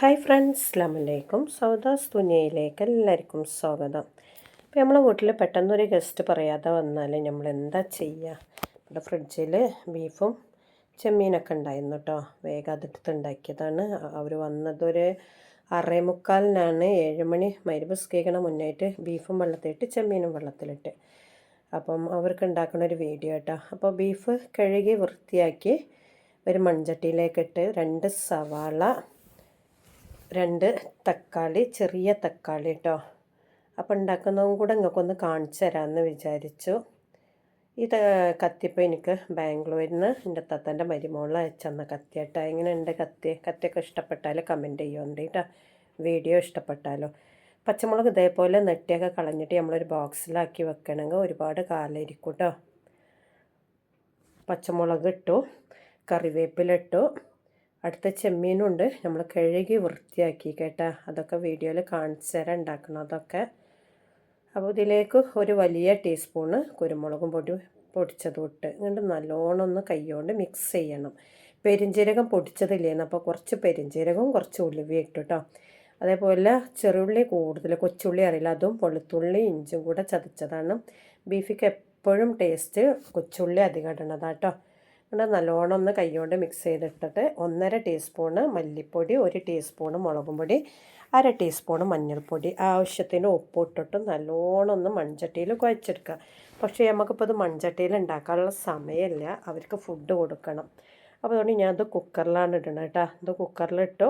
Hi friends, അസ്സലാമലൈക്കും. സൗദാസ് തുനിയയിലേക്ക് എല്ലാവർക്കും സ്വാഗതം. ഇപ്പോൾ നമ്മളെ വീട്ടിൽ പെട്ടെന്നൊരു ഗസ്റ്റ് പറയാതെ വന്നാൽ നമ്മൾ എന്താ ചെയ്യുക? ഇവിടെ ഫ്രിഡ്ജിൽ ബീഫും ചെമ്മീനൊക്കെ ഉണ്ടായിരുന്നു കേട്ടോ. വേഗം അതെടുത്ത് ഉണ്ടാക്കിയതാണ്. അവർ വന്നതൊരു 6:45 7 മണി മഗ്‌രിബ് നിസ്കരിക്കണ മുന്നായിട്ട് ബീഫും വെള്ളത്തിലിട്ട് ചെമ്മീനും വെള്ളത്തിലിട്ട്. അപ്പം അവർക്ക് ഉണ്ടാക്കുന്ന ഒരു വീഡിയോ കേട്ടോ. അപ്പോൾ ബീഫ് കഴുകി വൃത്തിയാക്കി ഒരു മൺചട്ടിയിലേക്കിട്ട് 2 സവാള, 2 തക്കാളി, ചെറിയ തക്കാളി കേട്ടോ. അപ്പോൾ ഉണ്ടാക്കുന്നതും കൂടെ നിങ്ങൾക്കൊന്ന് കാണിച്ചു തരാമെന്ന് വിചാരിച്ചു. ഇത് കത്തിപ്പോൾ എനിക്ക് ബാംഗ്ലൂരിൽ നിന്ന് എൻ്റെ തത്തൻ്റെ മരുമോൾ അയച്ചെന്ന കത്തി കേട്ടോ. എങ്ങനെയുണ്ട് കത്തിയൊക്കെ ഇഷ്ടപ്പെട്ടാൽ കമൻറ്റ് ചെയ്യുന്നുണ്ട് കേട്ടോ. വീഡിയോ ഇഷ്ടപ്പെട്ടാലോ. പച്ചമുളക് ഇതേപോലെ നെട്ടിയൊക്കെ കളഞ്ഞിട്ട് നമ്മളൊരു ബോക്സിലാക്കി വെക്കണമെങ്കിൽ ഒരുപാട് കാലം ഇരിക്കും കേട്ടോ. പച്ചമുളക് ഇട്ടു, കറിവേപ്പിലിട്ടു, അടുത്ത ചെമ്മീനുണ്ട് നമ്മൾ കഴുകി വൃത്തിയാക്കി കേട്ടോ. അതൊക്കെ വീഡിയോയിൽ കാണിച്ചു തരാൻ ഉണ്ടാക്കണം അതൊക്കെ. അപ്പോൾ ഇതിലേക്ക് ഒരു വലിയ ടീസ്പൂണ് കുരുമുളകും പൊടിച്ചതും ഇട്ട് എന്നിട്ട് നല്ലോണം ഒന്ന് കൈകൊണ്ട് മിക്സ് ചെയ്യണം. പെരിഞ്ജീരകം പൊടിച്ചതില്ലേന്ന്, അപ്പോൾ കുറച്ച് പെരിഞ്ജീരകവും കുറച്ച് ഉലുവ ഇട്ടു കേട്ടോ. അതേപോലെ ചെറുള്ളി കൂടുതൽ, കൊച്ചുള്ളി അറിയില്ല, അതും വെളുത്തുള്ളി ഇഞ്ചും കൂടെ ചതച്ചതാണ്. ബീഫിക്ക് എപ്പോഴും ടേസ്റ്റ് കൊച്ചുള്ളി അധികം ഇടണതാട്ടോ. ഇവിടെ നല്ലോണം ഒന്ന് കൈകൊണ്ട് മിക്സ് ചെയ്തിട്ടിട്ട് 1.5 ടീസ്പൂണ് മല്ലിപ്പൊടി, 1 ടീസ്പൂണ് മുളകും പൊടി, 1/2 ടീസ്പൂണ് മഞ്ഞൾപ്പൊടി, ആവശ്യത്തിന് ഉപ്പ് ഇട്ടിട്ട് നല്ലോണം ഒന്ന് മൺചട്ടിയിൽ കുഴച്ചെടുക്കുക. പക്ഷേ നമുക്കിപ്പോൾ ഇത് മൺചട്ടിയിൽ ഉണ്ടാക്കാനുള്ള സമയമില്ല, അവർക്ക് ഫുഡ് കൊടുക്കണം. അപ്പോൾ അതുകൊണ്ട് ഞാനത് കുക്കറിലാണ് ഇടണം കേട്ടോ. ഇത് കുക്കറിലിട്ടു,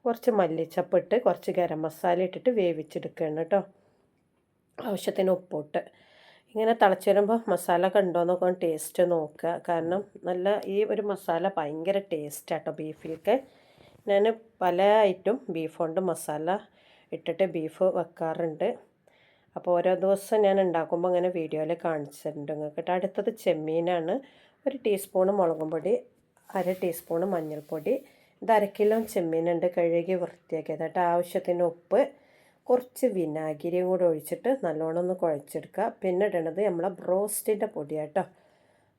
കുറച്ച് മല്ലിച്ചപ്പിട്ട് കുറച്ച് ഗരം മസാല ഇട്ടിട്ട് വേവിച്ചെടുക്കുകയാണ് കേട്ടോ. ആവശ്യത്തിന് ഉപ്പിട്ട് ഇങ്ങനെ തിളച്ച് വരുമ്പോൾ മസാല കണ്ടോന്നൊക്കെ ടേസ്റ്റ് നോക്കുക. കാരണം നല്ല ഈ ഒരു മസാല ഭയങ്കര ടേസ്റ്റാട്ടോ ബീഫിലേക്ക്. ഞാൻ പല ഐറ്റം ബീഫ് കൊണ്ട് മസാല ഇട്ടിട്ട് ബീഫ് വെക്കാറുണ്ട്. അപ്പോൾ ഓരോ ദിവസം ഞാൻ ഉണ്ടാക്കുമ്പോൾ അങ്ങനെ വീഡിയോയിൽ കാണിച്ചിട്ടുണ്ട് നിങ്ങൾക്ക്. അടുത്തത് ചെമ്മീനാണ്. 1 ടീസ്പൂണ് മുളകും പൊടി, 1/2 ടീസ്പൂണ് മഞ്ഞൾപ്പൊടി. ഇത് 1 കിലോ ചെമ്മീനുണ്ട്, കഴുകി വൃത്തിയാക്കിയത് കേട്ടോ. ആവശ്യത്തിന് ഉപ്പ്, കുറച്ച് വിനാഗിരിയും കൂടെ ഒഴിച്ചിട്ട് നല്ലോണം ഒന്ന് കുഴച്ചെടുക്കുക. പിന്നെ ഇടണത് നമ്മളെ ബ്രോസ്റ്റിൻ്റെ പൊടിയാണ് കേട്ടോ.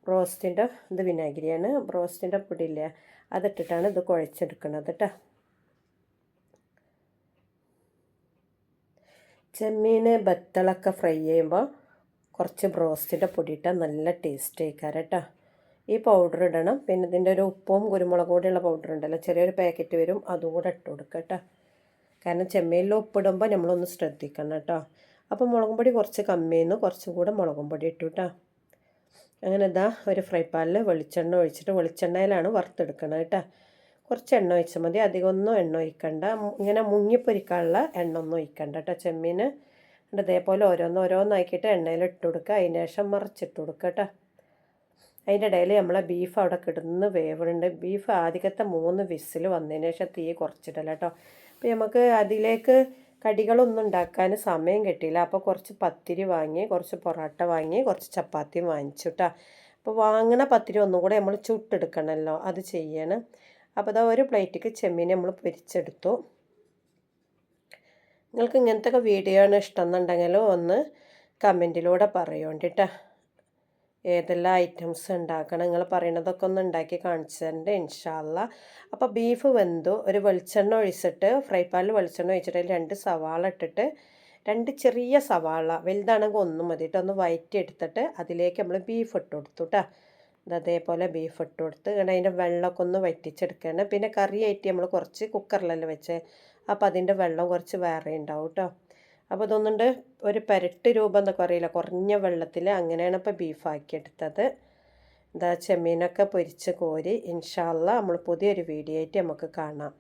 ബ്രോസ്റ്റിൻ്റെ ഇത് വിനാഗിരിയാണ്, ബ്രോസ്റ്റിൻ്റെ പൊടിയില്ലേ അതിട്ടിട്ടാണ് ഇത് കുഴച്ചെടുക്കണത് കേട്ടോ. ചെമ്മീൻ ബത്തളൊക്കെ ഫ്രൈ ചെയ്യുമ്പോൾ കുറച്ച് ബ്രോസ്റ്റിൻ്റെ പൊടി ഇട്ടാൽ നല്ല ടേസ്റ്റ് ആയിക്കാരം കേട്ടോ. ഈ പൗഡർ ഇടണം. പിന്നെ ഇതിൻ്റെ ഒരു ഉപ്പും കുരുമുളകും കൂടെയുള്ള പൗഡർ ഉണ്ടല്ലോ, ചെറിയൊരു പാക്കറ്റ് വരും, അതും കൂടെ ഇട്ട് കൊടുക്കുക കേട്ടോ. കാരണം ചെമ്മീനിൽ ഉപ്പിടുമ്പോൾ നമ്മളൊന്ന് ശ്രദ്ധിക്കണം കേട്ടോ. അപ്പോൾ മുളകും പൊടി കുറച്ച് കമ്മിയെന്ന് കുറച്ചും കൂടെ മുളകും പൊടി ഇട്ടു കേട്ടോ. അങ്ങനെ ഇതാ ഒരു ഫ്രൈ പാനിൽ വെളിച്ചെണ്ണ ഒഴിച്ചിട്ട്, വെളിച്ചെണ്ണയിലാണ് വറുത്തെടുക്കണം കേട്ടോ. കുറച്ച് എണ്ണ ഒഴിച്ചാൽ മതി, അധികമൊന്നും എണ്ണ ഒഴിക്കണ്ട. ഇങ്ങനെ മുങ്ങിപ്പൊരിക്കാനുള്ള എണ്ണ ഒന്നും ഒഴിക്കണ്ട കേട്ടോ. ചെമ്മീൻ ഇതേപോലെ ഓരോന്നാക്കിയിട്ട് എണ്ണയിൽ ഇട്ട് കൊടുക്കുക. അതിന് ശേഷം മറിച്ചിട്ട് കൊടുക്കുക കേട്ടോ. അതിൻ്റെ ഇടയിൽ നമ്മളെ ബീഫ് അവിടെ കിടന്ന് വേവുന്നുണ്ട്. ബീഫ് ആദ്യത്തെ 3 വിസിൽ വന്നതിന് ശേഷം തീ കുറച്ചിടല കേട്ടോ. അപ്പോൾ നമുക്ക് അതിലേക്ക് കടികളൊന്നും ഉണ്ടാക്കാൻ സമയം കിട്ടിയില്ല. അപ്പോൾ കുറച്ച് പത്തിരി വാങ്ങി, കുറച്ച് പൊറോട്ട വാങ്ങി, കുറച്ച് ചപ്പാത്തിയും വാങ്ങിച്ചു കേട്ടോ. അപ്പോൾ വാങ്ങണ പത്തിരി ഒന്നും കൂടെ നമ്മൾ ചുട്ടെടുക്കണമല്ലോ, അത് ചെയ്യണം. അപ്പോൾ അതാ ഒരു പ്ലേറ്റിക്ക് ചെമ്മീൻ നമ്മൾ പൊരിച്ചെടുത്തു. നിങ്ങൾക്ക് ഇങ്ങനത്തെ വീഡിയോ ആണ് ഇഷ്ടം എന്നുണ്ടെങ്കിൽ ഒന്ന് കമൻറ്റിലൂടെ പറയുന്നുണ്ട് കേട്ടോ. ഏതെല്ലാം ഐറ്റംസ് ഉണ്ടാക്കണം നിങ്ങൾ പറയണതൊക്കെ ഒന്ന് ഉണ്ടാക്കി കാണിച്ചു തരണ്ട് ഇൻഷാ അല്ലാ. അപ്പോൾ ബീഫ് വെന്തു. ഒരു വെളിച്ചെണ്ണ ഒഴിച്ചിട്ട്, ഫ്രൈ പാനിൽ വെളിച്ചെണ്ണ ഒഴിച്ചിട്ട് 2 സവാള ഇട്ടിട്ട്, 2 ചെറിയ സവാള, വലുതാണെങ്കിൽ 1 മതി കേട്ടോ, ഒന്ന് വഴറ്റി എടുത്തിട്ട് അതിലേക്ക് നമ്മൾ ബീഫ് ഇട്ട് കൊടുത്തു കേട്ടോ. അതേപോലെ ബീഫ് ഇട്ട് കൊടുത്ത് അതിൻ്റെ വെള്ളമൊക്കെ ഒന്ന് വറ്റിച്ചെടുക്കുകയാണ്. പിന്നെ കറിയായിട്ട് നമ്മൾ കുറച്ച് കുക്കറിലല്ലേ വെച്ചേ, അപ്പോൾ അതിൻ്റെ വെള്ളം കുറച്ച് വേറെ ഉണ്ടാവും കേട്ടോ. അപ്പോൾ ഇതൊന്നുണ്ട് ഒരു പെരട്ട് രൂപം എന്നൊക്കെ അറിയില്ല, കുറഞ്ഞ വെള്ളത്തിൽ അങ്ങനെയാണ് ഇപ്പോൾ ബീഫാക്കിയെടുത്തത്. ചെമ്മീനൊക്കെ പൊരിച്ച് കോരി. ഇൻഷാ അല്ലാ നമ്മൾ പുതിയൊരു വീഡിയോ ആയിട്ട് നമുക്ക് കാണാം.